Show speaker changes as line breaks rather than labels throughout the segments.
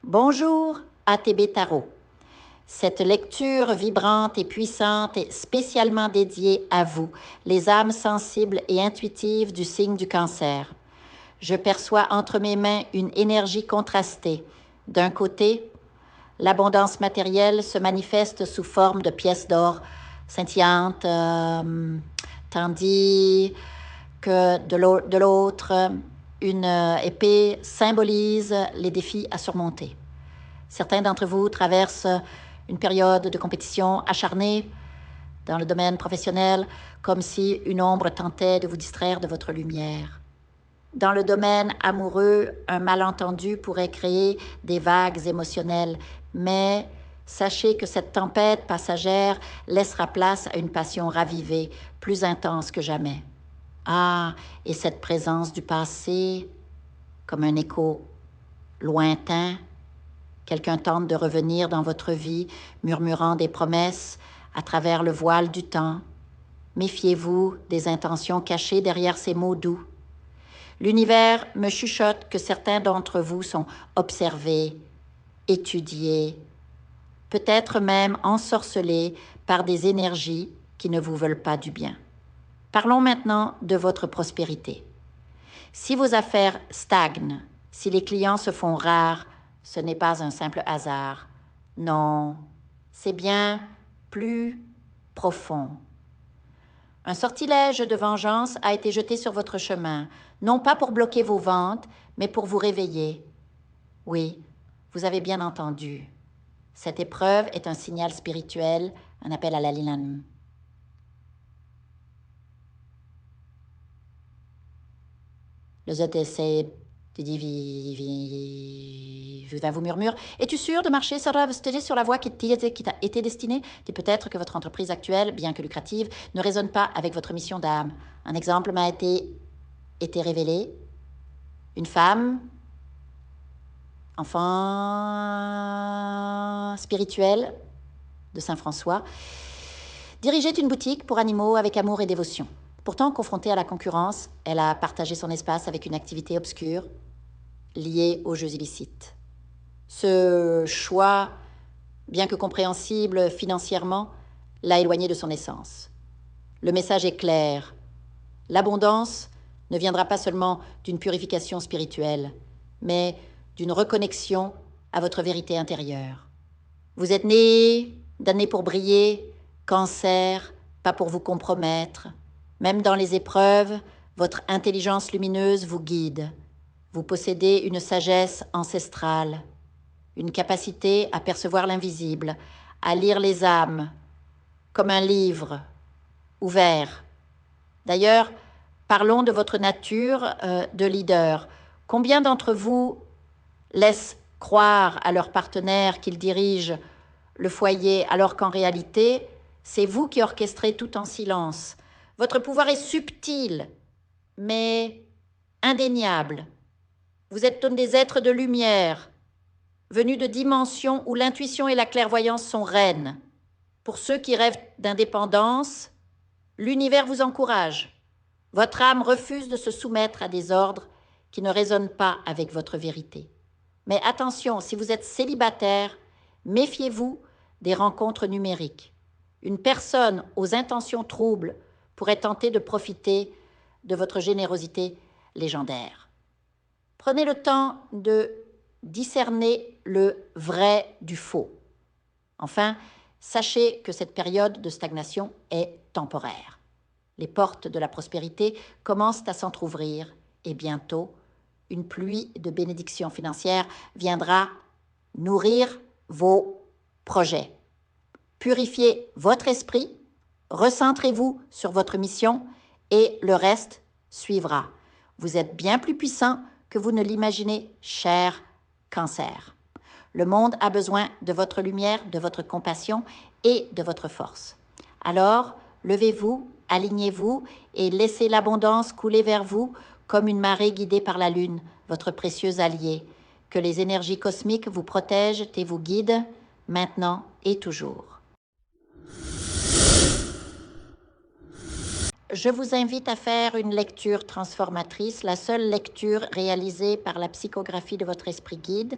Bonjour ATB Tarot. Cette lecture vibrante et puissante est spécialement dédiée à vous, les âmes sensibles et intuitives du signe du Cancer. Je perçois entre mes mains une énergie contrastée. D'un côté, l'abondance matérielle se manifeste sous forme de pièces d'or scintillantes, tandis que de l'autre, une épée symbolise les défis à surmonter. Certains d'entre vous traversent une période de compétition acharnée dans le domaine professionnel, comme si une ombre tentait de vous distraire de votre lumière. Dans le domaine amoureux, un malentendu pourrait créer des vagues émotionnelles, mais sachez que cette tempête passagère laissera place à une passion ravivée, plus intense que jamais. Ah, et cette présence du passé, comme un écho lointain, quelqu'un tente de revenir dans votre vie, murmurant des promesses à travers le voile du temps. Méfiez-vous des intentions cachées derrière ces mots doux. L'univers me chuchote que certains d'entre vous sont observés, étudiés, peut-être même ensorcelés par des énergies qui ne vous veulent pas du bien. Parlons maintenant de votre prospérité. Si vos affaires stagnent, si les clients se font rares, ce n'est pas un simple hasard. Non, c'est bien plus profond. Un sortilège de vengeance a été jeté sur votre chemin, non pas pour bloquer vos ventes, mais pour vous réveiller. Oui, vous avez bien entendu. Cette épreuve est un signal spirituel, un appel à l'alignement. Le zot essaie de dire, vous murmure, es-tu sûr de marcher sur la voie qui t'a été destinée? Et peut-être que votre entreprise actuelle, bien que lucrative, ne résonne pas avec votre mission d'âme. Un exemple m'a été révélé. Une femme, enfant spirituel de Saint François, dirigeait une boutique pour animaux avec amour et dévotion. Pourtant, confrontée à la concurrence, elle a partagé son espace avec une activité obscure liée aux jeux illicites. Ce choix, bien que compréhensible financièrement, l'a éloignée de son essence. Le message est clair. L'abondance ne viendra pas seulement d'une purification spirituelle, mais d'une reconnexion à votre vérité intérieure. Vous êtes né, damné pour briller, Cancer, pas pour vous compromettre. Même dans les épreuves, votre intelligence lumineuse vous guide. Vous possédez une sagesse ancestrale, une capacité à percevoir l'invisible, à lire les âmes, comme un livre ouvert. D'ailleurs, parlons de votre nature de leader. Combien d'entre vous laissent croire à leur partenaire qu'ils dirigent le foyer, alors qu'en réalité, c'est vous qui orchestrez tout en silence. Votre pouvoir est subtil, mais indéniable. Vous êtes des êtres de lumière, venus de dimensions où l'intuition et la clairvoyance sont reines. Pour ceux qui rêvent d'indépendance, l'univers vous encourage. Votre âme refuse de se soumettre à des ordres qui ne résonnent pas avec votre vérité. Mais attention, si vous êtes célibataire, méfiez-vous des rencontres numériques. Une personne aux intentions troubles pourrait tenter de profiter de votre générosité légendaire. Prenez le temps de discerner le vrai du faux. Enfin, sachez que cette période de stagnation est temporaire. Les portes de la prospérité commencent à s'entr'ouvrir et bientôt, une pluie de bénédictions financières viendra nourrir vos projets. Purifiez votre esprit, recentrez-vous sur votre mission et le reste suivra. Vous êtes bien plus puissant que vous ne l'imaginez, cher Cancer. Le monde a besoin de votre lumière, de votre compassion et de votre force. Alors, levez-vous, alignez-vous et laissez l'abondance couler vers vous comme une marée guidée par la lune, votre précieux allié. Que les énergies cosmiques vous protègent et vous guident, maintenant et toujours. Je vous invite à faire une lecture transformatrice, la seule lecture réalisée par la psychographie de votre esprit guide,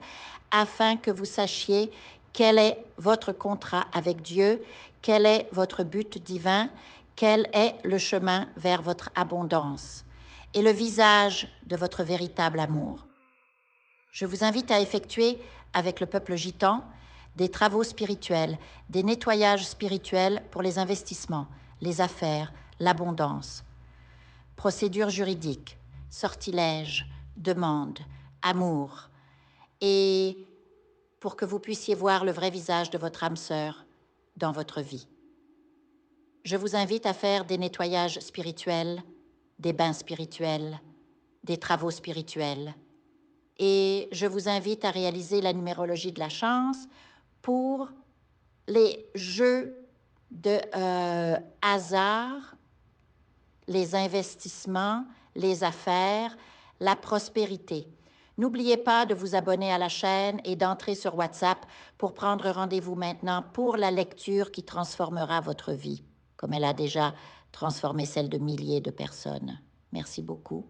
afin que vous sachiez quel est votre contrat avec Dieu, quel est votre but divin, quel est le chemin vers votre abondance et le visage de votre véritable amour. Je vous invite à effectuer avec le peuple gitan des travaux spirituels, des nettoyages spirituels pour les investissements, les affaires, l'abondance. Procédures juridiques, sortilèges, demandes, amour. Et pour que vous puissiez voir le vrai visage de votre âme sœur dans votre vie. Je vous invite à faire des nettoyages spirituels, des bains spirituels, des travaux spirituels. Et je vous invite à réaliser la numérologie de la chance pour les jeux de hasard, les investissements, les affaires, la prospérité. N'oubliez pas de vous abonner à la chaîne et d'entrer sur WhatsApp pour prendre rendez-vous maintenant pour la lecture qui transformera votre vie, comme elle a déjà transformé celle de milliers de personnes. Merci beaucoup.